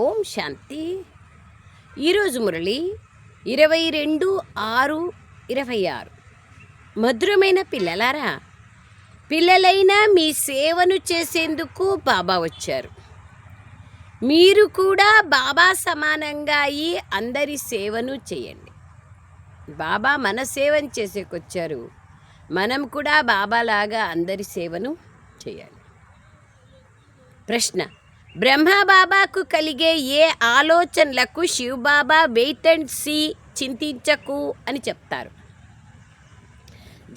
ఓం శాంతి. ఈరోజు మురళి 22/6/26. మధురమైన పిల్లలారా, పిల్లలైనా మీ సేవను చేసేందుకు బాబా వచ్చారు. మీరు కూడా బాబా సమానంగా అయ్యి అందరి సేవను చేయండి. బాబా మన సేవను చేసేకొచ్చారు. మనం కూడా బాబాలాగా అందరి సేవను చేయాలి. ప్రశ్న: బ్రహ్మబాబాకు కలిగే ఏ ఆలోచనలకు శివబాబా వెయిట్ అండ్ సీ, చింతించకు అని చెప్తారు?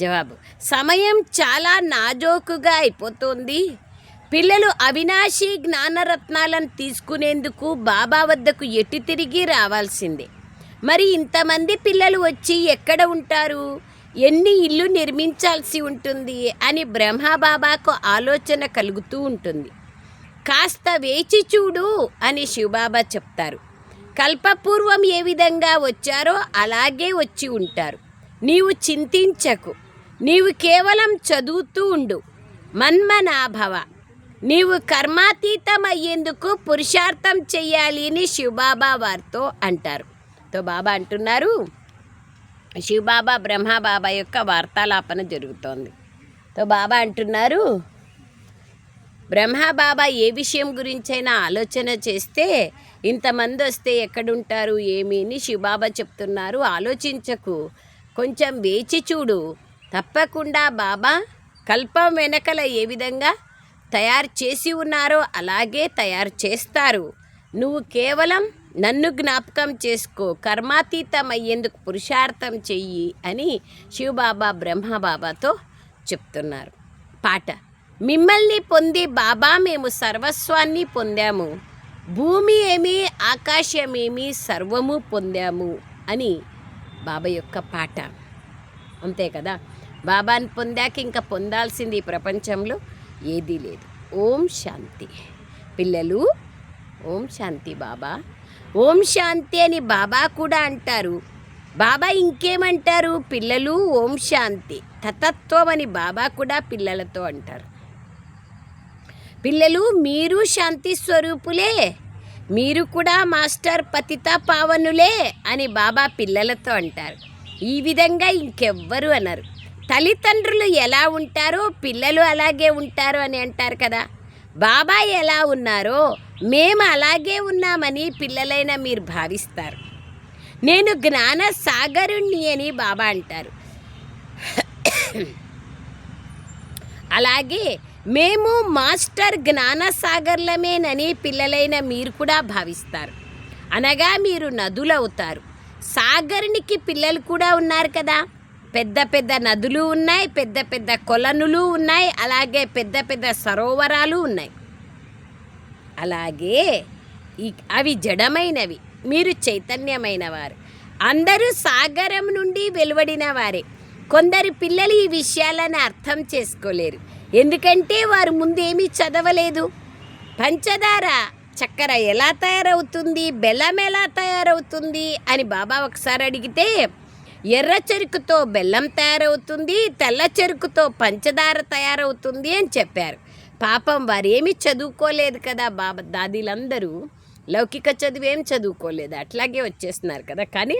జవాబు: సమయం చాలా నాజూకుగా అయిపోతుంది. పిల్లలు అవినాశి జ్ఞానరత్నాలను తీసుకునేందుకు బాబా వద్దకు ఎటు తిరిగి రావాల్సిందే. మరి ఇంతమంది పిల్లలు వచ్చి ఎక్కడ ఉంటారు, ఎన్ని ఇల్లు నిర్మించాల్సి ఉంటుంది అని బ్రహ్మబాబాకు ఆలోచన కలుగుతూ ఉంటుంది. కాస్త వేచి చూడు అని శివబాబా చెప్తారు. కల్పపూర్వం ఏ విధంగా వచ్చారో అలాగే వచ్చి ఉంటారు. నీవు చింతించకు, నీవు కేవలం చదువుతూ ఉండు. మన్మనాభవ, నీవు కర్మాతీతం అయ్యేందుకు పురుషార్థం చెయ్యాలి అని శివబాబా వారితో అంటారు. తో బాబా అంటున్నారు, శివబాబా బ్రహ్మబాబా యొక్క వార్తాలాపన జరుగుతోంది. తో బాబా అంటున్నారు, బ్రహ్మబాబా ఏ విషయం గురించైనా ఆలోచన చేస్తే ఇంతమంది వస్తే ఎక్కడుంటారు ఏమి అని శివబాబా చెప్తున్నారు. ఆలోచించకు, కొంచెం వేచి చూడు. తప్పకుండా బాబా కల్పం వెనకల ఏ విధంగా తయారు చేసి ఉన్నారో అలాగే తయారు చేస్తారు. నువ్వు కేవలం నన్ను జ్ఞాపకం చేసుకో, కర్మాతీతం అయ్యేందుకు పురుషార్థం చెయ్యి అని శివబాబా బ్రహ్మబాబాతో చెప్తున్నారు. పాట: మిమ్మల్ని పొంది బాబా మేము సర్వస్వాన్ని పొందాము, భూమి ఏమి ఆకాశమేమి సర్వము పొందాము అని బాబా యొక్క పాట. అంతే కదా, బాబాని పొందాక ఇంకా పొందాల్సింది ఈ ప్రపంచంలో ఏదీ లేదు. ఓం శాంతి. పిల్లలు ఓం శాంతి. బాబా ఓం శాంతి అని బాబా కూడా అంటారు. బాబా ఇంకేమంటారు? పిల్లలు ఓం శాంతి తతత్వం అని బాబా కూడా పిల్లలతో అంటారు. పిల్లలు మీరు శాంతి స్వరూపులే, మీరు కూడా మాస్టర్ పతిత పావనులే అని బాబా పిల్లలతో అంటారు. ఈ విధంగా ఇంకెవ్వరు అన్నారు. తల్లిదండ్రులు ఎలా ఉంటారో పిల్లలు అలాగే ఉంటారు అని అంటారు కదా. బాబా ఎలా ఉన్నారో మేము అలాగే ఉన్నామని పిల్లలైన మీరు భావిస్తారు. నేను జ్ఞాన సాగరుణ్ణి అని బాబా అంటారు. అలాగే మేము మాస్టర్ జ్ఞానసాగర్లమేనని పిల్లలైన మీరు కూడా భావిస్తారు. అనగా మీరు నదులవుతారు. సాగరునికి పిల్లలు కూడా ఉన్నారు కదా. పెద్ద పెద్ద నదులు ఉన్నాయి, పెద్ద పెద్ద కొలనులు ఉన్నాయి, అలాగే పెద్ద పెద్ద సరోవరాలు ఉన్నాయి. అలాగే అవి జడమైనవి, మీరు చైతన్యమైన వారు. అందరూ సాగరం నుండి వెలువడిన వారే. కొందరు పిల్లలు ఈ విషయాలను అర్థం చేసుకోలేరు, ఎందుకంటే వారు ముందేమీ చదవలేదు. పంచదార చక్కెర ఎలా తయారవుతుంది, బెల్లం ఎలా తయారవుతుంది అని బాబా ఒకసారి అడిగితే, ఎర్ర చెరుకుతో బెల్లం తయారవుతుంది, తెల్ల చెరుకుతో పంచదార తయారవుతుంది అని చెప్పారు. పాపం వారేమీ చదువుకోలేదు కదా. బాబా దాదీలందరూ లౌకిక చదువేం చదువుకోలేదు, అట్లాగే వచ్చేస్తున్నారు కదా. కానీ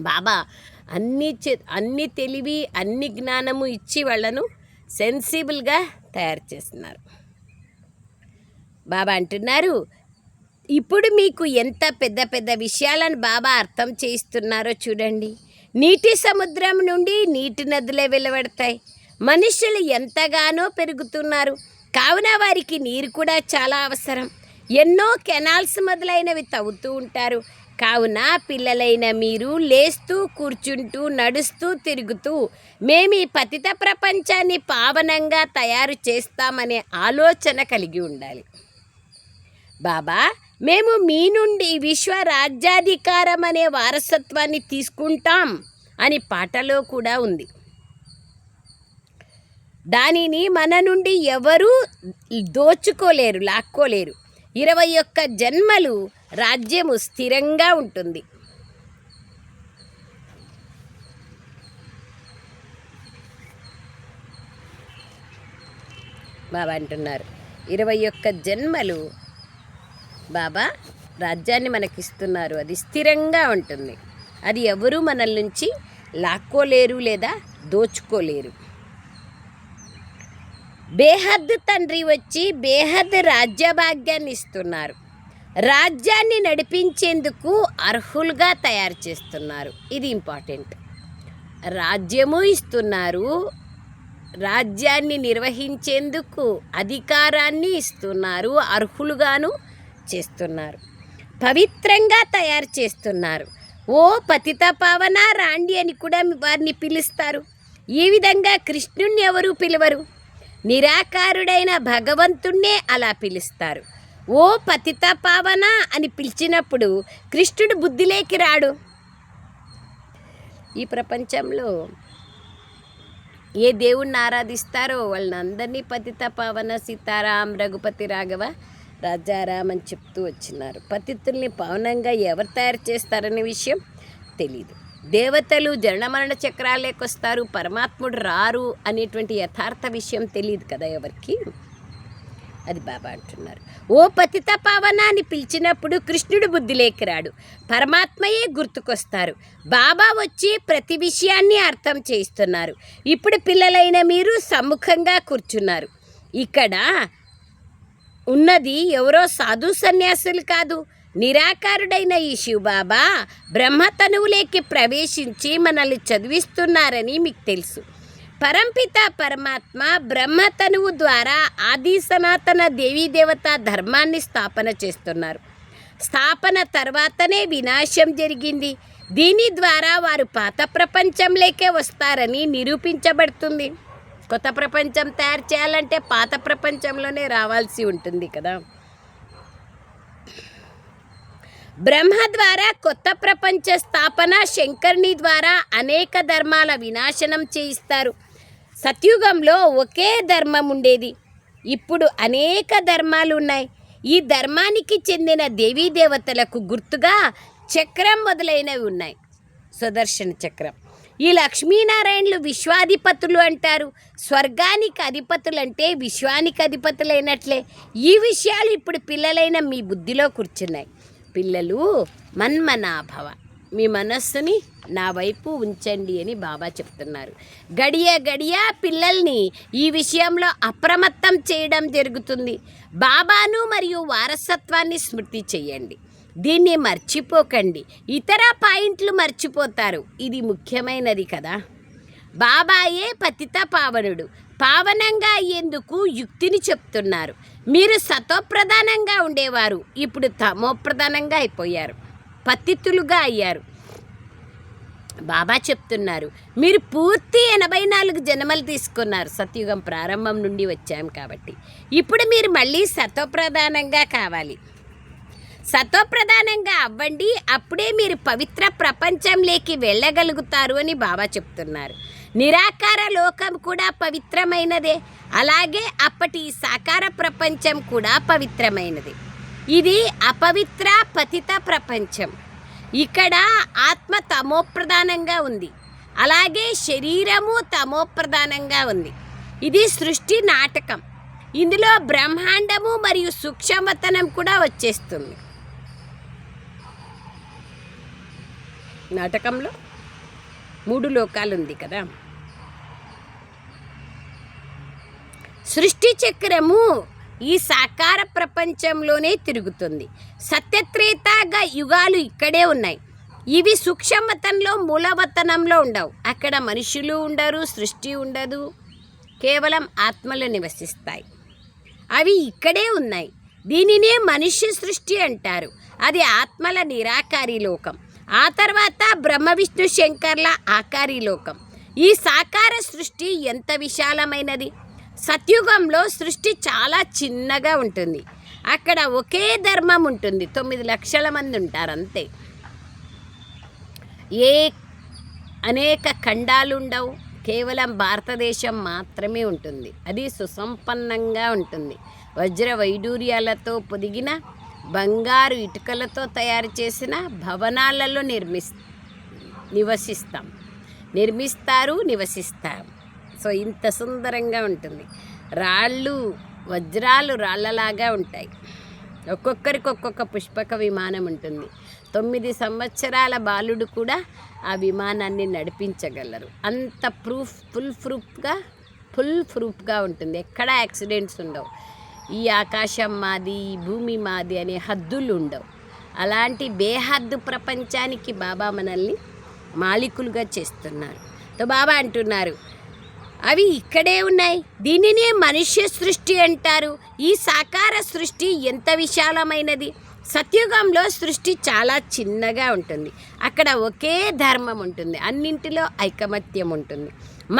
బాబా అన్ని తెలివి అన్ని జ్ఞానము ఇచ్చి వాళ్ళను సెన్సిబుల్గా తయారు చేస్తున్నారు. బాబా అంటున్నారు, ఇప్పుడు మీకు ఎంత పెద్ద పెద్ద విషయాలను బాబా అర్థం చేయిస్తున్నారో చూడండి. నీటి సముద్రం నుండి నీటి నదులే వెలువడతాయి. మనుషులు ఎంతగానో పెరుగుతున్నారు, కావున వారికి నీరు కూడా చాలా అవసరం. ఎన్నో కెనాల్స్ మొదలైనవి తవ్వుతూ ఉంటారు. కావున పిల్లలైన మీరు లేస్తూ కూర్చుంటూ నడుస్తూ తిరుగుతూ మేము ఈ పతిత ప్రపంచాన్ని పావనంగా తయారు చేస్తామనే ఆలోచన కలిగి ఉండాలి. బాబా మేము మీ నుండి విశ్వ రాజ్యాధికారం అనే వారసత్వాన్ని తీసుకుంటాం అని పాటలో కూడా ఉంది. దానిని మన నుండి ఎవరూ దోచుకోలేరు, లాక్కోలేరు. 21 జన్మలు రాజ్యము స్థిరంగా ఉంటుంది. బాబా అంటున్నారు, 21 జన్మలు బాబా రాజ్యాన్ని మనకిస్తున్నారు. అది స్థిరంగా ఉంటుంది. అది ఎవరూ మనల్ నుంచి లాక్కోలేరు లేదా దోచుకోలేరు. బేహద్ తండ్రి వచ్చి బేహద్ రాజ్యభాగ్యాన్ని ఇస్తున్నారు. రాజ్యాన్ని నడిపించేందుకు అర్హులుగా తయారు చేస్తున్నారు. ఇది ఇంపార్టెంట్. రాజ్యము ఇస్తున్నారు, రాజ్యాన్ని నిర్వహించేందుకు అధికారాన్ని ఇస్తున్నారు, అర్హులుగాను చేస్తున్నారు, పవిత్రంగా తయారు చేస్తున్నారు. ఓ పతిత పావన రాండి అని కూడా వారిని పిలుస్తారు. ఈ విధంగా కృష్ణుణ్ణి ఎవరు పిలవరు, నిరాకారుడైన భగవంతుణ్ణే అలా పిలుస్తారు. ఓ పతిత పావన అని పిలిచినప్పుడు కృష్ణుడు బుద్ధిలోకి రాడు. ఈ ప్రపంచంలో ఏ దేవుణ్ణి ఆరాధిస్తారో వాళ్ళని అందరినీ పతిత పావన సీతారాం రఘుపతి రాఘవ రాజారాం అని చెప్తూ వచ్చినారు. పతితుల్ని పావనంగా ఎవరు తయారు చేస్తారనే విషయం తెలీదు. దేవతలు జనమరణ చక్రాలేకొస్తారు, పరమాత్ముడు రారు అనేటువంటి యథార్థ విషయం తెలియదు కదా ఎవరికి. అది బాబా అంటున్నారు. ఓ పతిత పావన అని పిలిచినప్పుడు కృష్ణుడు బుద్ధిలోకి రాడు, పరమాత్మయే గుర్తుకొస్తారు. బాబా వచ్చి ప్రతి విషయాన్ని అర్థం చేయిస్తున్నారు. ఇప్పుడు పిల్లలైన మీరు సమ్ముఖంగా కూర్చున్నారు. ఇక్కడ ఉన్నది ఎవరో సాధు సన్యాసులు కాదు, నిరాకారుడైన ఈ శివబాబా బ్రహ్మతనువులోకి ప్రవేశించి మనల్ని చదివిస్తున్నారని మీకు తెలుసు. పరంపిత పరమాత్మ బ్రహ్మతనువు ద్వారా ఆది సనాతన దేవీదేవత ధర్మాన్ని స్థాపన చేస్తున్నారు. స్థాపన తర్వాతనే వినాశం జరిగింది. దీని ద్వారా వారు పాత ప్రపంచంలోకే వస్తారని నిరూపించబడుతుంది. కొత్త ప్రపంచం తయారు చేయాలంటే పాత ప్రపంచంలోనే రావాల్సి ఉంటుంది కదా. బ్రహ్మ ద్వారా కొత్త ప్రపంచ స్థాపన, శంకరుని ద్వారా అనేక ధర్మాల వినాశనం చేయిస్తారు. సత్యుగంలో ఒకే ధర్మం ఉండేది, ఇప్పుడు అనేక ధర్మాలు ఉన్నాయి. ఈ ధర్మానికి చెందిన దేవీ దేవతలకు గుర్తుగా చక్రం మొదలైనవి ఉన్నాయి, సుదర్శన చక్రం. ఈ లక్ష్మీనారాయణులు విశ్వాధిపతులు అంటారు. స్వర్గానికి అధిపతులంటే విశ్వానికి అధిపతులైనట్లే. ఈ విషయాలు ఇప్పుడు పిల్లలైన మీ బుద్ధిలో కూర్చున్నాయి. పిల్లలు మన్మనాభవ, మీ మనస్సుని నా వైపు ఉంచండి అని బాబా చెప్తున్నారు. గడియ గడియ పిల్లల్ని ఈ విషయంలో అప్రమత్తం చేయడం జరుగుతుంది. బాబాను మరియు వారసత్వాన్ని స్మృతి చేయండి. దీన్ని మర్చిపోకండి. ఇతర పాయింట్లు మర్చిపోతారు. ఇది ముఖ్యమైనది కదా. బాబాయే పతిత పావనుడు. పావనంగా అయ్యేందుకు యుక్తిని చెప్తున్నారు. మీరు సతోప్రధానంగా ఉండేవారు, ఇప్పుడు తమోప్రధానంగా అయిపోయారు, పతితులుగా అయ్యారు. బాబా చెప్తున్నారు, మీరు పూర్తి 84 జన్మలు తీసుకున్నారు. సత్యుగం ప్రారంభం నుండి వచ్చాం కాబట్టి ఇప్పుడు మీరు మళ్ళీ సతోప్రధానంగా కావాలి. సతోప్రధానంగా అవ్వండి, అప్పుడే మీరు పవిత్ర ప్రపంచంలోకి వెళ్ళగలుగుతారు అని బాబా చెప్తున్నారు. నిరాకార లోకం కూడా పవిత్రమైనదే, అలాగే అప్పటి సాకార ప్రపంచం కూడా పవిత్రమైనది. ఇది అపవిత్ర పతిత ప్రపంచం. ఇక్కడ ఆత్మ తమోప్రధానంగా ఉంది, అలాగే శరీరము తమోప్రధానంగా ఉంది. ఇది సృష్టి నాటకం. ఇందులో బ్రహ్మాండము మరియు సూక్ష్మవతనం కూడా వచ్చేస్తుంది. నాటకంలో 3 లోకాలు ఉంది కదా. సృష్టి చక్రము ఈ సాకార ప్రపంచంలోనే తిరుగుతుంది. సత్యత్రేతాగా యుగాలు ఇక్కడే ఉన్నాయి. ఇవి సూక్ష్మవతనంలో మూలవతనంలో ఉండవు. అక్కడ మనుషులు ఉండరు, సృష్టి ఉండదు, కేవలం ఆత్మలు నివసిస్తాయి. అవి ఇక్కడే ఉన్నాయి. దీనినే మనుష్య సృష్టి అంటారు. అది ఆత్మల నిరాకారి లోకం. ఆ తర్వాత బ్రహ్మ విష్ణు శంకర్ల ఆకారి లోకం. ఈ సాకార సృష్టి ఎంత విశాలమైనది. సత్యుగంలో సృష్టి చాలా చిన్నగా ఉంటుంది. అక్కడ ఒకే ధర్మం ఉంటుంది. 9 లక్షల మంది ఉంటారు అంతే. అనేక ఖండాలు ఉండవు, కేవలం భారతదేశం మాత్రమే ఉంటుంది. అది సుసంపన్నంగా ఉంటుంది. వజ్ర వైడూర్యాలతో పొదిగిన బంగారు ఇటుకలతో తయారు చేసిన భవనాలలో నివసిస్తారు. సో ఇంత సుందరంగా ఉంటుంది. రాళ్ళు వజ్రాలు రాళ్ళలాగా ఉంటాయి. ఒక్కొక్కరికి ఒక్కొక్క పుష్పక విమానం ఉంటుంది. 9 సంవత్సరాల బాలుడు కూడా ఆ విమానాన్ని నడిపించగలరు. అంత ఫుల్ ప్రూఫ్గా ఉంటుంది. ఎక్కడా యాక్సిడెంట్స్ ఉండవు. ఈ ఆకాశం మాది, ఈ భూమి మాది అనే హద్దులు ఉండవు. అలాంటి బేహద్దు ప్రపంచానికి బాబా మనల్ని మాలికులుగా చేస్తున్నారు. తో బాబా అంటున్నారు, అవి ఇక్కడే ఉన్నాయి, దీనినే మనుష్య సృష్టి అంటారు. ఈ సాకార సృష్టి ఎంత విశాలమైనది. సత్యుగంలో సృష్టి చాలా చిన్నగా ఉంటుంది. అక్కడ ఒకే ధర్మం ఉంటుంది, అన్నింటిలో ఐకమత్యం ఉంటుంది.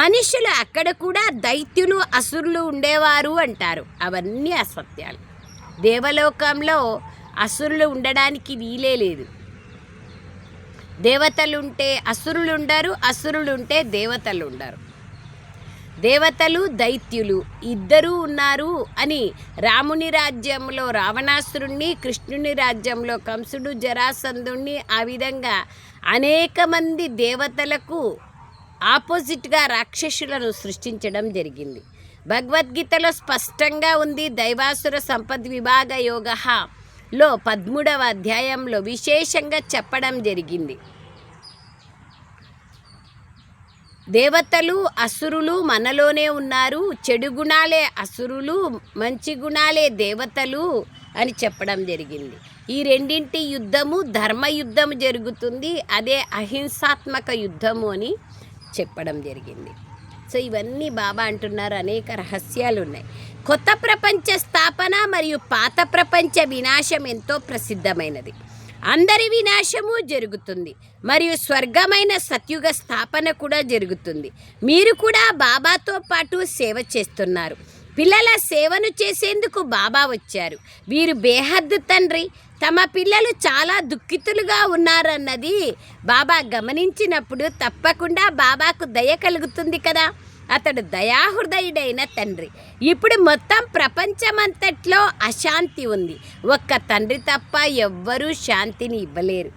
మనుషులు అక్కడ కూడా దైత్యులు, అసురులు ఉండేవారు అంటారు. అవన్నీ అసత్యాలు. దేవలోకంలో అసురులు ఉండడానికి వీలే లేదు. దేవతలుంటే అసురులు ఉండరు, అసురులుంటే దేవతలు ఉండరు. దేవతలు దైత్యులు ఇద్దరూ ఉన్నారు అని రాముని రాజ్యంలో రావణాసురుణ్ణి, కృష్ణుని రాజ్యంలో కంసుడు జరాసంధుణ్ణి, ఆ విధంగా అనేక మంది దేవతలకు ఆపోజిట్గా రాక్షసులను సృష్టించడం జరిగింది. భగవద్గీతలో స్పష్టంగా ఉంది. దైవాసుర సంపద్ విభాగ యోగలో 13వ అధ్యాయంలో విశేషంగా చెప్పడం జరిగింది. దేవతలు అసురులు మనలోనే ఉన్నారు. చెడు గుణాలే అసురులు, మంచి గుణాలే దేవతలు అని చెప్పడం జరిగింది. ఈ రెండింటి యుద్ధము ధర్మయుద్ధము జరుగుతుంది. అదే అహింసాత్మక యుద్ధము అని చెప్పడం జరిగింది. సో ఇవన్నీ బాబా అంటున్నారు, అనేక రహస్యాలు ఉన్నాయి. కొత్త ప్రపంచ స్థాపన మరియు పాత ప్రపంచ వినాశం ఎంతో ప్రసిద్ధమైనది. అందరి వినాశము జరుగుతుంది మరియు స్వర్గమైన సత్యుగ స్థాపన కూడా జరుగుతుంది. మీరు కూడా బాబాతో పాటు సేవ చేస్తున్నారు. పిల్లల సేవను చేసేందుకు బాబా వచ్చారు. వీరు బేహద్దు తండ్రి. తమ పిల్లలు చాలా దుఃఖితులుగా ఉన్నారన్నది బాబా గమనించినప్పుడు తప్పకుండా బాబాకు దయ కలుగుతుంది కదా. అతడు దయాహృదయుడైన తండ్రి. ఇప్పుడు మొత్తం ప్రపంచమంతట్లో అశాంతి ఉంది. ఒక్క తండ్రి తప్ప ఎవ్వరూ శాంతిని ఇవ్వలేరు.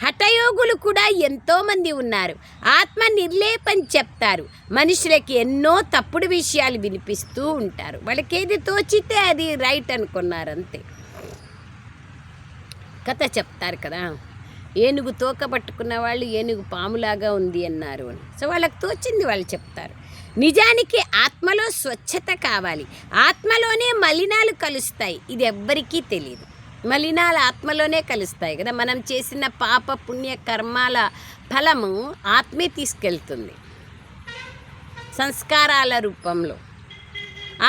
హఠయోగులు కూడా ఎంతోమంది ఉన్నారు. ఆత్మ నిర్లేపం చెప్తారు. మనుషులకి ఎన్నో తప్పుడు విషయాలు వినిపిస్తూ ఉంటారు. వాళ్ళకి ఏది తోచితే అది రైట్ అనుకున్నారు, అంతే. కథ చెప్తారు కదా, ఏనుగు తోక పట్టుకున్న వాళ్ళు ఏనుగు పాములాగా ఉంది అన్నారు అని. సో వాళ్ళకి తోచింది వాళ్ళు చెప్తారు. నిజానికి ఆత్మలో స్వచ్ఛత కావాలి. ఆత్మలోనే మలినాలు కలుస్తాయి. ఇది ఎవ్వరికీ తెలియదు. మలినాలు ఆత్మలోనే కలుస్తాయి కదా. మనం చేసిన పాప పుణ్య కర్మాల ఫలము ఆత్మే తీసుకెళ్తుంది సంస్కారాల రూపంలో.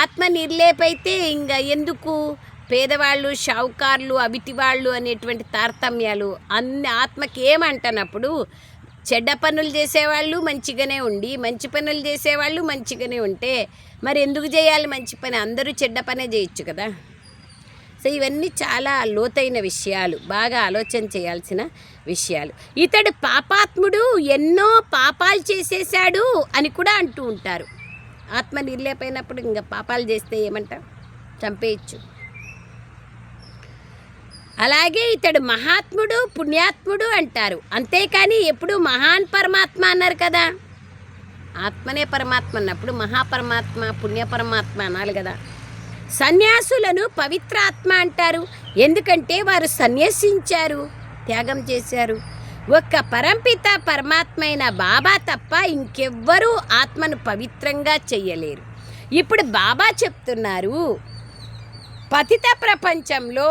ఆత్మ నిర్లేపైతే ఇంకా ఎందుకు పేదవాళ్ళు, షావుకార్లు, అవిటివాళ్ళు అనేటువంటి తారతమ్యాలు అన్ని ఆత్మకి ఏమంటున్నప్పుడు చెడ్డ పనులు చేసేవాళ్ళు మంచిగానే ఉండి మంచి పనులు చేసేవాళ్ళు మంచిగానే ఉంటే మరి ఎందుకు చేయాలి మంచి పని? అందరూ చెడ్డ పనే చేయొచ్చు కదా. సో ఇవన్నీ చాలా లోతైన విషయాలు, బాగా ఆలోచన చేయాల్సిన విషయాలు. ఇతడు పాపాత్ముడు, ఎన్నో పాపాలు చేసేసాడు అని కూడా అంటూ ఉంటారు. ఆత్మ నిర్లేపైనప్పుడు ఇంకా పాపాలు చేస్తే ఏమంటారు? చంపేయచ్చు. అలాగే ఇతడు మహాత్ముడు, పుణ్యాత్ముడు అంటారు. అంతేకాని ఎప్పుడు మహాన్ పరమాత్మ అన్నారు కదా. ఆత్మనే పరమాత్మ అన్నప్పుడు మహాపరమాత్మ, పుణ్యపరమాత్మ అనాలి కదా. సన్యాసులను పవిత్రాత్మ అంటారు. ఎందుకంటే వారు సన్యసించారు, త్యాగం చేశారు. ఒక్క పరంపిత పరమాత్మ అయిన బాబా తప్ప ఇంకెవ్వరూ ఆత్మను పవిత్రంగా చెయ్యలేరు. ఇప్పుడు బాబా చెప్తున్నారు, పతిత ప్రపంచంలో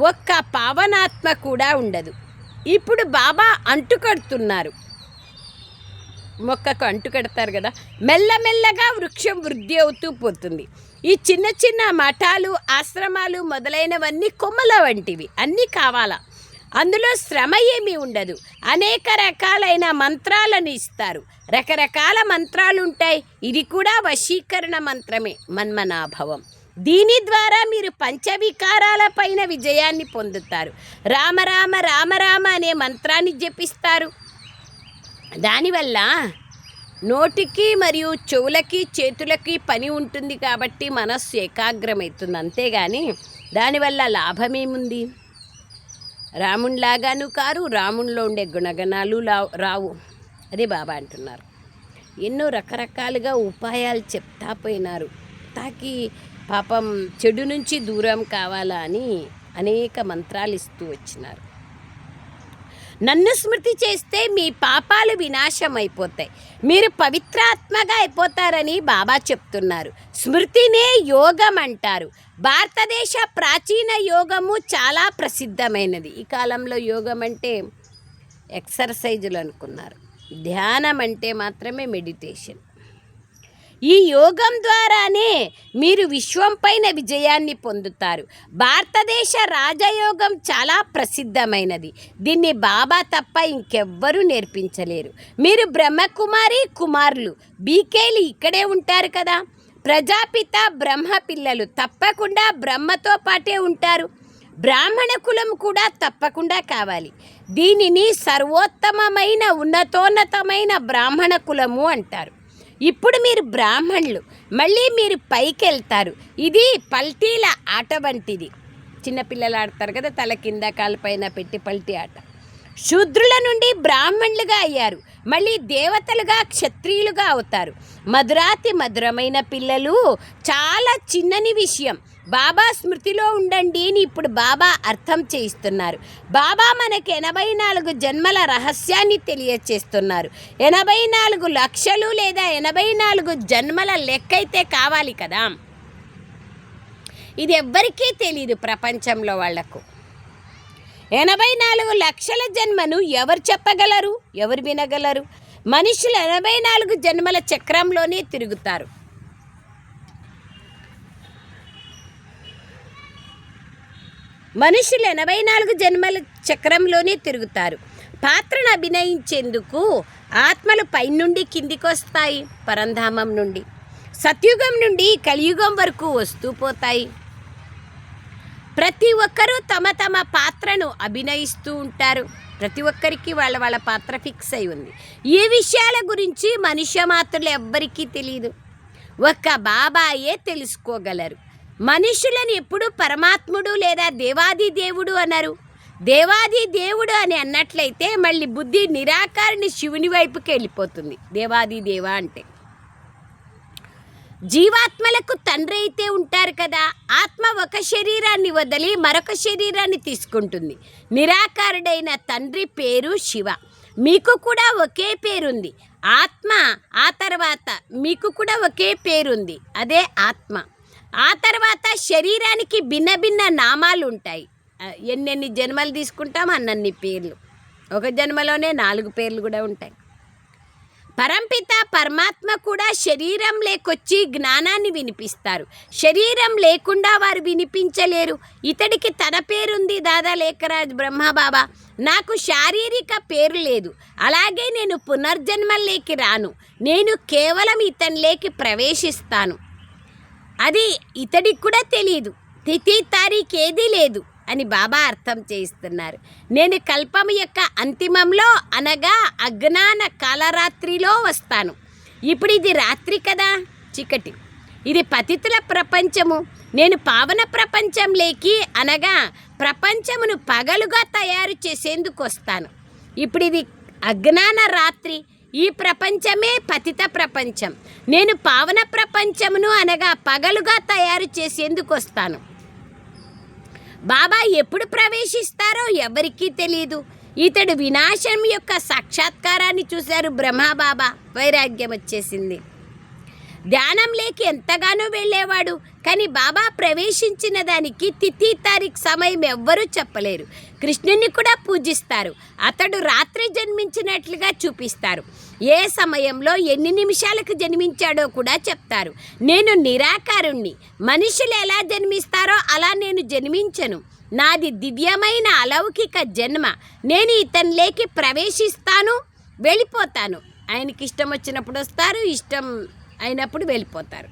ఒక్క పావనాత్మ కూడా ఉండదు. ఇప్పుడు బాబా అంటుకడుతున్నారు. మొక్కకు అంటుకడతారు కదా, మెల్లమెల్లగా వృక్షం వృద్ధి అవుతూ పోతుంది. ఈ చిన్న చిన్న మఠాలు, ఆశ్రమాలు మొదలైనవన్నీ కొమ్మల వంటివి. అన్నీ కావాలా, అందులో శ్రమ ఏమీ ఉండదు. అనేక రకాలైన మంత్రాలను ఇస్తారు. రకరకాల మంత్రాలు ఉంటాయి. ఇది కూడా వశీకరణ మంత్రమే, మన్మనాభవం. దీని ద్వారా మీరు పంచవికారాల పైన విజయాన్ని పొందుతారు. రామరామ రామరామ అనే మంత్రాన్ని జపిస్తారు. దానివల్ల నోటికి మరియు చెవులకి చేతులకి పని ఉంటుంది కాబట్టి మనస్సు ఏకాగ్రమవుతుంది. అంతేగాని దానివల్ల లాభమేముంది? రామునిలాగాను కారు, రామునిలో ఉండే గుణగణాలు రావు. అదే బాబా అంటున్నారు. ఎన్నో రకరకాలుగా ఉపాయాలు చెప్తా పోయినారు. తాకి పాపం చెడు నుంచి దూరం కావాలా అని అనేక మంత్రాలు ఇస్తూ వచ్చినారు. నన్ను స్మృతి చేస్తే మీ పాపాలు వినాశం అయిపోతాయి, మీరు పవిత్రాత్మగా అయిపోతారని బాబా చెప్తున్నారు. స్మృతినే యోగం అంటారు. భారతదేశ ప్రాచీన యోగము చాలా ప్రసిద్ధమైనది. ఈ కాలంలో యోగం అంటే ఎక్సర్సైజులు అనుకున్నారు. ధ్యానం అంటే మాత్రమే మెడిటేషన్. ఈ యోగం ద్వారానే మీరు విశ్వం పైన విజయాన్ని పొందుతారు. భారతదేశ రాజయోగం చాలా ప్రసిద్ధమైనది. దీన్ని బాబా తప్ప ఇంకెవ్వరూ నేర్పించలేరు. మీరు బ్రహ్మకుమారి కుమారులు, బీకేలు ఇక్కడే ఉంటారు కదా. ప్రజాపిత బ్రహ్మ పిల్లలు తప్పకుండా బ్రహ్మతో పాటే ఉంటారు. బ్రాహ్మణ కులం కూడా తప్పకుండా కావాలి. దీనిని సర్వోత్తమమైన ఉన్నతోన్నతమైన బ్రాహ్మణ కులము అంటారు. ఇప్పుడు మీరు బ్రాహ్మణులు, మళ్ళీ మీరు పైకి వెళ్తారు. ఇది పల్టీల ఆట వంటిది. చిన్నపిల్లలు ఆడతారు కదా, తల కింద కాళ్ళపైన పెట్టి పల్టీ ఆట. శూద్రుల నుండి బ్రాహ్మణులుగా అయ్యారు, మళ్ళీ దేవతలుగా క్షత్రియులుగా అవుతారు. మధురాతి మధురమైన పిల్లలు, చాలా చిన్నని విషయం. బాబా స్మృతిలో ఉండండి అని ఇప్పుడు బాబా అర్థం చేయిస్తున్నారు. బాబా మనకి 84 జన్మల రహస్యాన్ని తెలియచేస్తున్నారు. 84 లక్షలు లేదా 84 జన్మల లెక్క అయితే కావాలి కదా. ఇది ఎవ్వరికీ తెలియదు ప్రపంచంలో వాళ్లకు. 84 లక్షల జన్మను ఎవరు చెప్పగలరు, ఎవరు వినగలరు? మనుషులు 84 జన్మల చక్రంలోనే తిరుగుతారు. మనుషులు 84 జన్మల చక్రంలోనే తిరుగుతారు. పాత్రను అభినయించేందుకు ఆత్మలు పైనుండి కిందికి వస్తాయి. పరంధామం నుండి సత్యుగం నుండి కలియుగం వరకు వస్తూ పోతాయి. ప్రతి ఒక్కరూ తమ తమ పాత్రను అభినయిస్తూ ఉంటారు. ప్రతి ఒక్కరికి వాళ్ళ వాళ్ళ పాత్ర ఫిక్స్ అయి ఉంది. ఈ విషయాల గురించి మనుష్య మాత్రులు ఎవ్వరికీ తెలియదు. ఒక్క బాబాయే తెలుసుకోగలరు. మనుషులను ఎప్పుడు పరమాత్ముడు లేదా దేవాది దేవుడు అన్నారు. దేవాది దేవుడు అని అన్నట్లయితే మళ్ళీ బుద్ధి నిరాకారిని శివుని వైపుకి వెళ్ళిపోతుంది. దేవాది దేవ అంటే జీవాత్మలకు తండ్రి అయితే ఉంటారు కదా. ఆత్మ ఒక శరీరాన్ని వదిలి మరొక శరీరాన్ని తీసుకుంటుంది. నిరాకారుడైన తండ్రి పేరు శివ. మీకు కూడా ఒకే పేరుంది ఆత్మ. ఆ తర్వాత మీకు కూడా ఒకే పేరుంది, అదే ఆత్మ. ఆ తర్వాత శరీరానికి భిన్న భిన్న నామాలు ఉంటాయి. ఎన్నెన్ని జన్మలు తీసుకుంటాం అన్నన్ని పేర్లు. ఒక జన్మలోనే 4 పేర్లు కూడా ఉంటాయి. పరంపిత పరమాత్మ కూడా శరీరం లేకొచ్చి జ్ఞానాన్ని వినిపిస్తారు. శరీరం లేకుండా వారు వినిపించలేరు. ఇతడికి తన పేరుంది, దాదా లేఖరాజ్ బ్రహ్మబాబా. నాకు శారీరక పేరు లేదు, అలాగే నేను పునర్జన్మల్లోకి రాను. నేను కేవలం ఇతనిలోకి ప్రవేశిస్తాను. అది ఇతడికి కూడా తెలియదు. తిథి తారీఖు ఏదీ లేదు అని బాబా అర్థం చేయిస్తున్నారు. నేను కల్పం యొక్క అంతిమంలో అనగా అజ్ఞాన కాలరాత్రిలో వస్తాను. ఇప్పుడు ఇది రాత్రి కదా, చీకటి. ఇది పతితుల ప్రపంచము. నేను పావన ప్రపంచంలోకి అనగా ప్రపంచమును పగలుగా తయారు చేసేందుకు వస్తాను. ఇప్పుడు ఇది అజ్ఞాన రాత్రి. ఈ ప్రపంచమే పతిత ప్రపంచం. నేను పావన ప్రపంచమును అనగా పగలుగా తయారు చేసేందుకు వస్తాను. బాబా ఎప్పుడు ప్రవేశిస్తారో ఎవరికీ తెలియదు. ఇతడు వినాశం యొక్క సాక్షాత్కారాన్ని చూశారు బ్రహ్మబాబా. వైరాగ్యం వచ్చేసింది. ధ్యానంలోకి ఎంతగానో వెళ్ళేవాడు, కానీ బాబా ప్రవేశించిన దానికి తిథి తారీఖు సమయం ఎవ్వరూ చెప్పలేరు. కృష్ణుని కూడా పూజిస్తారు. అతడు రాత్రి జన్మించినట్లుగా చూపిస్తారు. ఏ సమయంలో ఎన్ని నిమిషాలకు జన్మించాడో కూడా చెప్తారు. నేను నిరాకారుణ్ణి. మనుషులు ఎలా జన్మిస్తారో అలా నేను జన్మించను. నాది దివ్యమైన అలౌకిక జన్మ. నేను ఇతనిలోకి ప్రవేశిస్తాను, వెళ్ళిపోతాను. ఆయనకి ఇష్టం వచ్చినప్పుడు వస్తారు, ఇష్టం అయినప్పుడు వెళ్ళిపోతారు,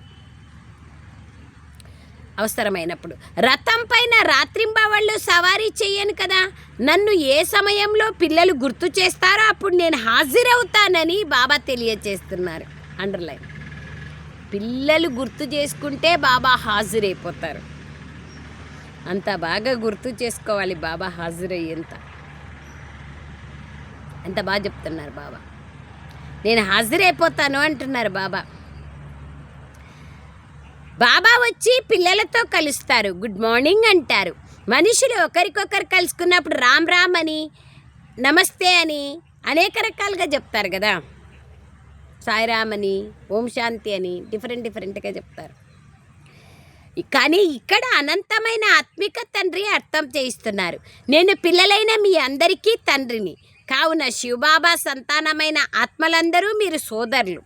అవసరమైనప్పుడు. రథం పైన రాత్రింబవళ్ళు సవారీ చేయను కదా. నన్ను ఏ సమయంలో పిల్లలు గుర్తు చేస్తారో అప్పుడు నేను హాజరవుతానని బాబా తెలియచేస్తున్నారు. అండర్లైన్. పిల్లలు గుర్తు చేసుకుంటే బాబా హాజరైపోతారు. అంత బాగా గుర్తు చేసుకోవాలి బాబా హాజరయ్యేంత. ఎంత బాగా చెప్తున్నారు బాబా. నేను హాజరైపోతాను అంటున్నారు బాబా. బాబా వచ్చి పిల్లలతో కలుస్తారు, గుడ్ మార్నింగ్ అంటారు. మనుషులు ఒకరికొకరు కలుసుకున్నప్పుడు రామ్ రామ్ అని, నమస్తే అని అనేక రకాలుగా చెప్తారు కదా. సాయిరామ్ అని, ఓం శాంతి అని డిఫరెంట్గా చెప్తారు. కానీ ఇక్కడ అనంతమైన ఆత్మిక తండ్రి అర్థం చేయిస్తున్నారు. నేను పిల్లలైన మీ అందరికీ తండ్రిని, కావున శివబాబా సంతానమైన ఆత్మలందరూ మీరు సోదరులు.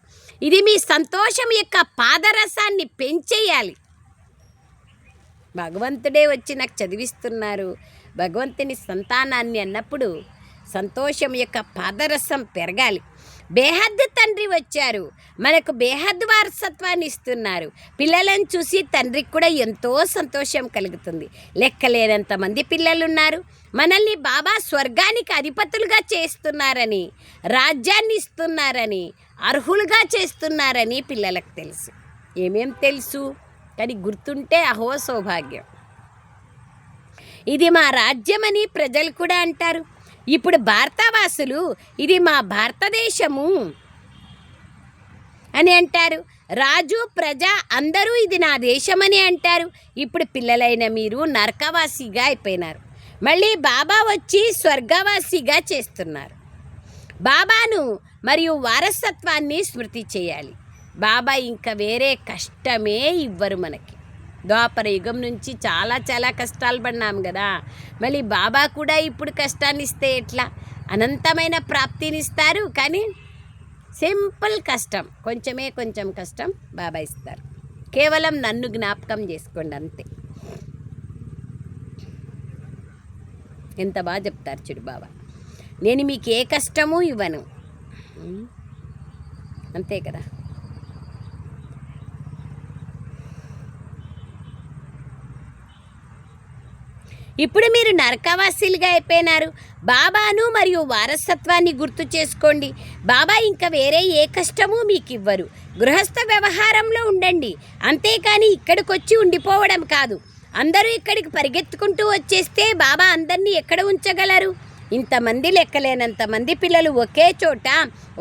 ఇది మీ సంతోషం యొక్క పాదరసాన్ని పెంచేయాలి. భగవంతుడే వచ్చి నాకు చదివిస్తున్నారు, భగవంతుని సంతానాన్ని అన్నప్పుడు సంతోషం యొక్క పాదరసం పెరగాలి. బేహద్దు తండ్రి వచ్చారు, మనకు బేహద్దు వారసత్వాన్ని ఇస్తున్నారు. పిల్లలను చూసి తండ్రికి కూడా ఎంతో సంతోషం కలుగుతుంది. లెక్కలేనంత మంది పిల్లలున్నారు. మనల్ని బాబా స్వర్గానికి అధిపతులుగా చేస్తున్నారని, రాజ్యాన్ని ఇస్తున్నారని, అర్హులుగా చేస్తున్నారని పిల్లలకు తెలుసు. ఏమేం తెలుసు కానీ గుర్తుంటే అహో సౌభాగ్యం. ఇది మా రాజ్యమని ప్రజలు కూడా అంటారు. ఇప్పుడు భారతవాసులు ఇది మా భారతదేశము అని అంటారు. రాజు ప్రజ అందరూ ఇది నా దేశమని అంటారు. ఇప్పుడు పిల్లలైన మీరు నరకవాసిగా అయిపోయినారు. మళ్ళీ బాబా వచ్చి స్వర్గవాసిగా చేస్తున్నారు. బాబాను మరియు వారసత్వాన్ని స్మృతి చేయాలి. బాబా ఇంకా వేరే కష్టమే ఇవ్వరు మనకి. ద్వాపర యుగం నుంచి చాలా కష్టాలు పడినాం కదా. మళ్ళీ బాబా కూడా ఇప్పుడు కష్టాన్ని ఇస్తే ఎట్లా? అనంతమైన ప్రాప్తినిస్తారు, కానీ సింపుల్ కష్టం, కొంచెం కష్టం బాబా ఇస్తారు. కేవలం నన్ను జ్ఞాపకం చేసుకోండి అంతే. ఎంత బాగా చెప్తారు చూడు బాబా. నేను మీకు ఏ కష్టము ఇవ్వను, అంతే కదా. ఇప్పుడు మీరు నరకవాసీలుగా అయిపోయినారు. బాబాను మరియు వారసత్వాన్ని గుర్తు చేసుకోండి. బాబా ఇంకా వేరే ఏ కష్టము మీకు ఇవ్వరు. గృహస్థ వ్యవహారంలో ఉండండి, అంతేకాని ఇక్కడికి వచ్చి ఉండిపోవడం కాదు. అందరూ ఇక్కడికి పరిగెత్తుకుంటూ వచ్చేస్తే బాబా అందరినీ ఎక్కడ ఉంచగలరు? ఇంతమంది లెక్కలేనంత మంది పిల్లలు ఒకే చోట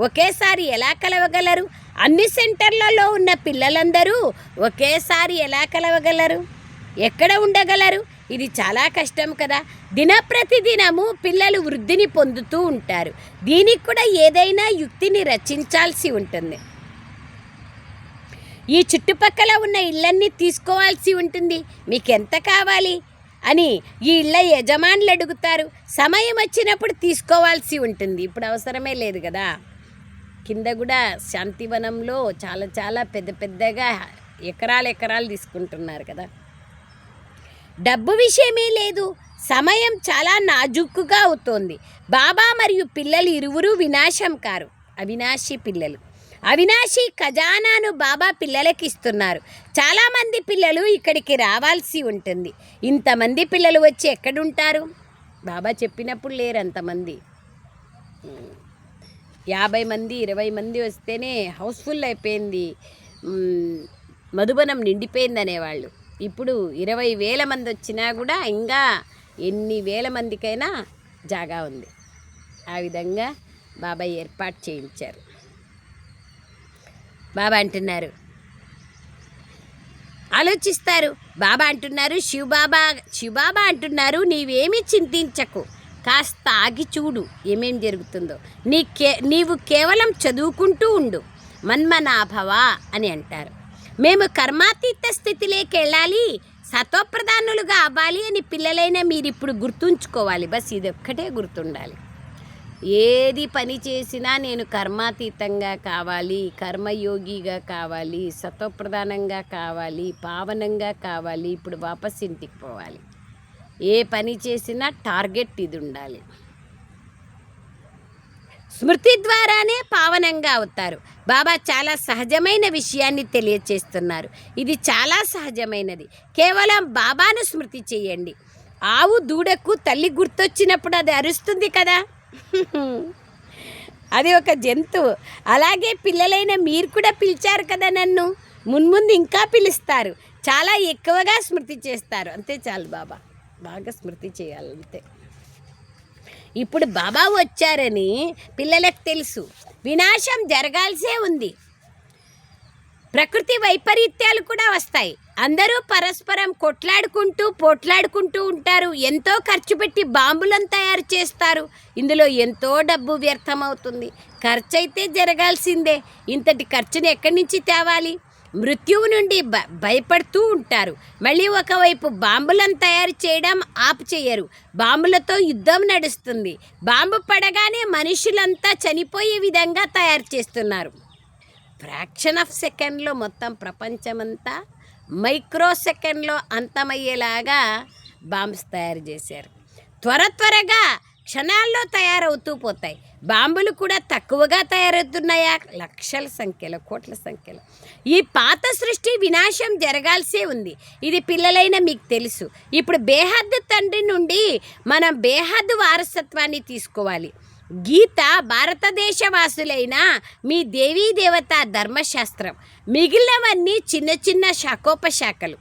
ఒకేసారి ఎలా కలవగలరు? అన్ని సెంటర్లలో ఉన్న పిల్లలందరూ ఒకేసారి ఎలా కలవగలరు? ఎక్కడ ఉండగలరు? ఇది చాలా కష్టం కదా. దినప్రతిదినము పిల్లలు వృద్ధిని పొందుతూ ఉంటారు. దీనికి కూడా ఏదైనా యుక్తిని రచించాల్సి ఉంటుంది. ఈ చుట్టుపక్కల ఉన్న ఇళ్ళన్నీ తీసుకోవాల్సి ఉంటుంది. మీకు ఎంత కావాలి అని ఈ ఇళ్ళ యజమానులు అడుగుతారు. సమయం వచ్చినప్పుడు తీసుకోవాల్సి ఉంటుంది. ఇప్పుడు అవసరమే లేదు కదా. కింద కూడా శాంతివనంలో చాలా పెద్దగా ఎకరాలు తీసుకుంటున్నారు కదా. డబ్బు విషయమే లేదు, సమయం చాలా నాజూకుగా అవుతోంది. బాబా మరియు పిల్లలు ఇరువురు వినాశం కారు, అవినాశి పిల్లలు. అవినాశి ఖజానాను బాబా పిల్లలకి ఇస్తున్నారు. చాలామంది పిల్లలు ఇక్కడికి రావాల్సి ఉంటుంది. ఇంతమంది పిల్లలు వచ్చి ఎక్కడుంటారు? బాబా చెప్పినప్పుడు లేరు అంతమంది. 50 మంది 20 మంది వస్తేనే హౌస్ఫుల్ అయిపోయింది, మధుబనం నిండిపోయింది అనేవాళ్ళు. ఇప్పుడు 20,000 మంది వచ్చినా కూడా ఇంకా ఎన్ని వేల మందికైనా జాగా ఉంది. ఆ విధంగా బాబా ఏర్పాటు చేయించారు. బాబా అంటున్నారు, ఆలోచిస్తారు. బాబా అంటున్నారు, శివబాబా అంటున్నారు, నీవేమీ చింతించకు, కాస్త ఆగి చూడు ఏమేం జరుగుతుందో. నీవు కేవలం చదువుకుంటూ ఉండు, మన్మనాభవ అని అంటారు. మేము కర్మాతీత స్థితిలోకి వెళ్ళాలి, సతోప్రధానులుగా అవ్వాలి అని పిల్లలైన మీరు ఇప్పుడు గుర్తుంచుకోవాలి. బస్ ఇది ఒక్కటే గుర్తుండాలి. ఏది పని చేసినా నేను కర్మాతీతంగా కావాలి, కర్మయోగిగా కావాలి, సతోప్రధానంగా కావాలి, పావనంగా కావాలి. ఇప్పుడు వాపస్ ఇంటికి పోవాలి. ఏ పని చేసినా టార్గెట్ ఇది ఉండాలి. స్మృతి ద్వారానే పావనంగా అవుతారు. బాబా చాలా సహజమైన విషయాన్ని తెలియచేస్తున్నారు. ఇది చాలా సహజమైనది. కేవలం బాబాను స్మృతి చేయండి. ఆవు దూడకు తల్లి గుర్తొచ్చినప్పుడు అది అరుస్తుంది కదా, అది ఒక జంతువు. అలాగే పిల్లలైన మీరు కూడా పిలిచారు కదా నన్ను, మున్ముందు ఇంకా పిలుస్తారు, చాలా ఎక్కువగా స్మృతి చేస్తారు. అంతే చాలు, బాబా బాగా స్మృతి చేయాలి అంతే. ఇప్పుడు బాబా వచ్చారని పిల్లలకు తెలుసు, వినాశం జరగాల్సే ఉంది, ప్రకృతి వైపరీత్యాలు కూడా వస్తాయి. అందరూ పరస్పరం పోట్లాడుకుంటూ ఉంటారు. ఎంతో ఖర్చు పెట్టి బాంబులను తయారు చేస్తారు. ఇందులో ఎంతో డబ్బు వ్యర్థమవుతుంది. ఖర్చు అయితే జరగాల్సిందే. ఇంతటి ఖర్చుని ఎక్కడి నుంచి తేవాలి? మృత్యువు నుండి భయపడుతూ ఉంటారు. మళ్ళీ ఒకవైపు బాంబులను తయారు చేయడం ఆపు చేయరు. బాంబులతో యుద్ధం నడుస్తుంది. బాంబు పడగానే మనుషులంతా చనిపోయే విధంగా తయారు చేస్తున్నారు. ఫ్రాక్షన్ ఆఫ్ సెకండ్లో మొత్తం ప్రపంచమంతా మైక్రో సెకండ్లో అంతమయ్యేలాగా బాంబ్స్ తయారు చేశారు. త్వరగా క్షణాల్లో తయారవుతూ పోతాయి. బాంబులు కూడా తక్కువగా తయారవుతున్నాయా? లక్షల సంఖ్యలో, కోట్ల సంఖ్యలో. ఈ పాత సృష్టి వినాశం జరగాల్సే ఉంది. ఇది పిల్లలైన మీకు తెలుసు. ఇప్పుడు బేహద్దు తండ్రి నుండి మనం బేహద్దు వారసత్వాన్ని తీసుకోవాలి. గీత భారతదేశ వాసులైన మీ దేవీ దేవత ధర్మశాస్త్రం. మిగిలినవన్నీ చిన్న చిన్న శాఖోపశాఖలు.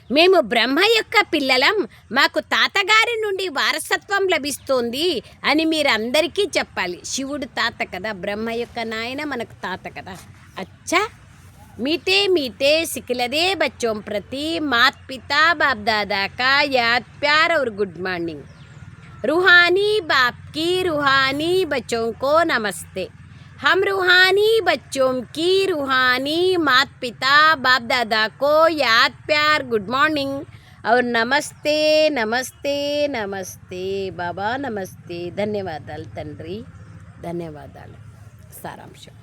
మేము బ్రహ్మ యొక్క పిల్లలం, మాకు తాతగారి నుండి వారసత్వం లభిస్తోంది అని మీరందరికీ చెప్పాలి. శివుడు తాత కదా, బ్రహ్మ యొక్క నాయన మనకు తాత కదా. అచ్చా मीठे सिखलदे बच्चों प्रति माता पिता बाप दादा का याद प्यार और गुड मॉर्निंग। रूहानी बाप की रूहानी बच्चों को नमस्ते। हम रूहानी बच्चों की रूहानी माता पिता बाप दादा को याद प्यार गुड मॉर्निंग और नमस्ते नमस्ते नमस्ते बाबा नमस्ते। ధన్యవాదాలు తండ్రి, ధన్యవాదాలు। సారాంశం,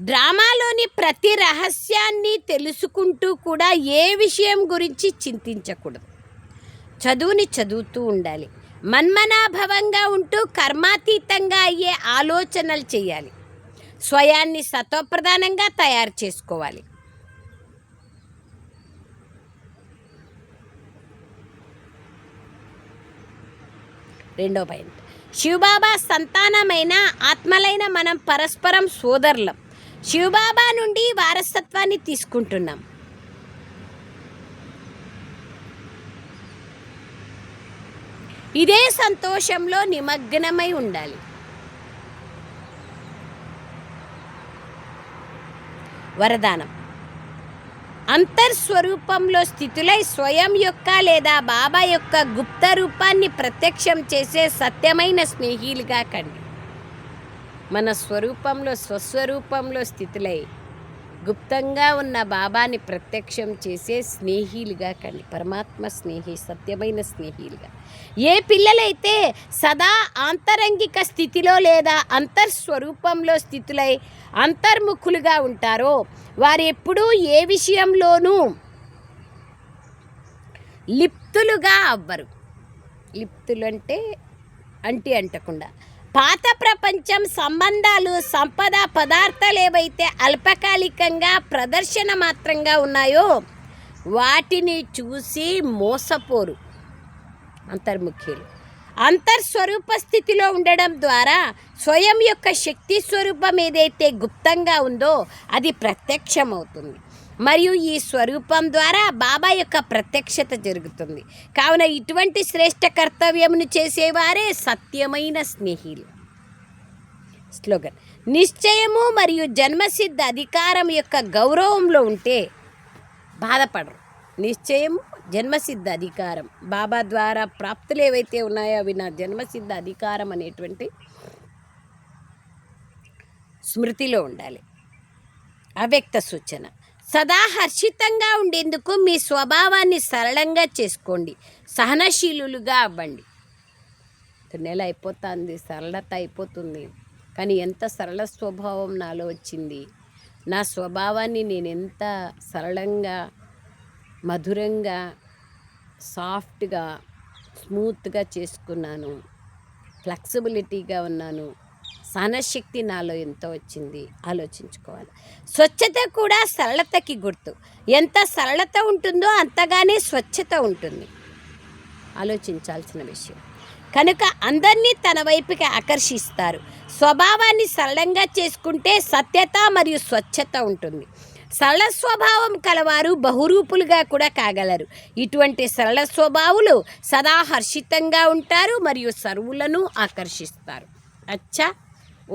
డ్రామాలోని ప్రతి రహస్యాన్ని తెలుసుకుంటూ కూడా ఏ విషయం గురించి చింతించకూడదు. చదువుని చదువుతూ ఉండాలి. మన్మనాభవంగా ఉంటూ కర్మాతీతంగా అయ్యే ఆలోచనలు చేయాలి. స్వయాన్ని సత్వప్రధానంగా తయారు చేసుకోవాలి. రెండో పాయింట్, శివబాబా సంతానమైన ఆత్మలైన మనం పరస్పరం సోదరులం. శివబాబా నుండి వారసత్వాన్ని తీసుకుంటున్నాం. ఇదే సంతోషంలో నిమగ్నమై ఉండాలి. వరదానం, అంతర్స్వరూపంలో స్థితులై స్వయం యొక్క లేదా బాబా యొక్క గుప్త రూపాన్ని ప్రత్యక్షం చేసే సత్యమైన స్నేహితులుగా కండి. మన స్వరూపంలో స్వస్వరూపంలో స్థితులై గుప్తంగా ఉన్న బాబాని ప్రత్యక్షం చేసే స్నేహితులుగా కండి. పరమాత్మ స్నేహి, సత్యమైన స్నేహితులుగా. ఏ పిల్లలైతే సదా ఆంతరంగిక స్థితిలో లేదా అంతర్స్వరూపంలో స్థితులై అంతర్ముఖులుగా ఉంటారో వారు ఎప్పుడూ ఏ విషయంలోనూ లిప్తులుగా అవ్వరు. లిప్తులు అంటే అంటకుండా. పాత ప్రపంచం సంబంధాలు, సంపద, పదార్థాలు ఏవైతే అల్పకాలికంగా ప్రదర్శన మాత్రంగా ఉన్నాయో వాటిని చూసి మోసపోరు అంతర్ముఖ్యులు. అంతర్స్వరూప స్థితిలో ఉండడం ద్వారా స్వయం యొక్క శక్తి స్వరూపం ఏదైతే గుప్తంగా ఉందో అది ప్రత్యక్షమవుతుంది. మరియు ఈ స్వరూపం ద్వారా బాబా యొక్క ప్రత్యక్షత జరుగుతుంది. కావున ఇటువంటి శ్రేష్ఠ కర్తవ్యమును చేసేవారే సత్యమైన స్నేహితులు. స్లోగన్, నిశ్చయము మరియు జన్మసిద్ధ అధికారం యొక్క గౌరవంలో ఉంటే బాధపడరు. నిశ్చయము, జన్మసిద్ధ అధికారం, బాబా ద్వారా ప్రాప్తులు ఏవైతే ఉన్నాయో అవి నా జన్మసిద్ధ అధికారం అనేటువంటి స్మృతిలో ఉండాలి. అవ్యక్త సూచన, సదా హర్షితంగా ఉండేందుకు మీ స్వభావాన్ని సరళంగా చేసుకోండి. సహనశీలుగా అవ్వండి. నెల అయిపోతుంది, సరళత అయిపోతుంది, కానీ ఎంత సరళ స్వభావం నాలో వచ్చింది. నా స్వభావాన్ని నేను ఎంత సరళంగా, మధురంగా, సాఫ్ట్గా, స్మూత్గా చేసుకున్నాను. ఫ్లెక్సిబిలిటీగా ఉన్నాను. సహనశక్తి నాలో ఎంతో వచ్చింది. ఆలోచించుకోవాలి. స్వచ్ఛత కూడా సరళతకి గుర్తు. ఎంత సరళత ఉంటుందో అంతగానే స్వచ్ఛత ఉంటుంది. ఆలోచించాల్సిన విషయం. కనుక అందరినీ తన వైపుకి ఆకర్షిస్తారు. స్వభావాన్ని సరళంగా చేసుకుంటే సత్యత మరియు స్వచ్ఛత ఉంటుంది. సరళ స్వభావం కలవారు బహురూపులుగా కూడా కాగలరు. ఇటువంటి సరళ స్వభావులు సదా హర్షితంగా ఉంటారు మరియు సర్వులను ఆకర్షిస్తారు. అచ్చా,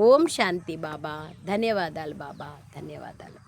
ఓం శాంతి బాబా. ధన్యవాదాలు బాబా, ధన్యవాదాలు.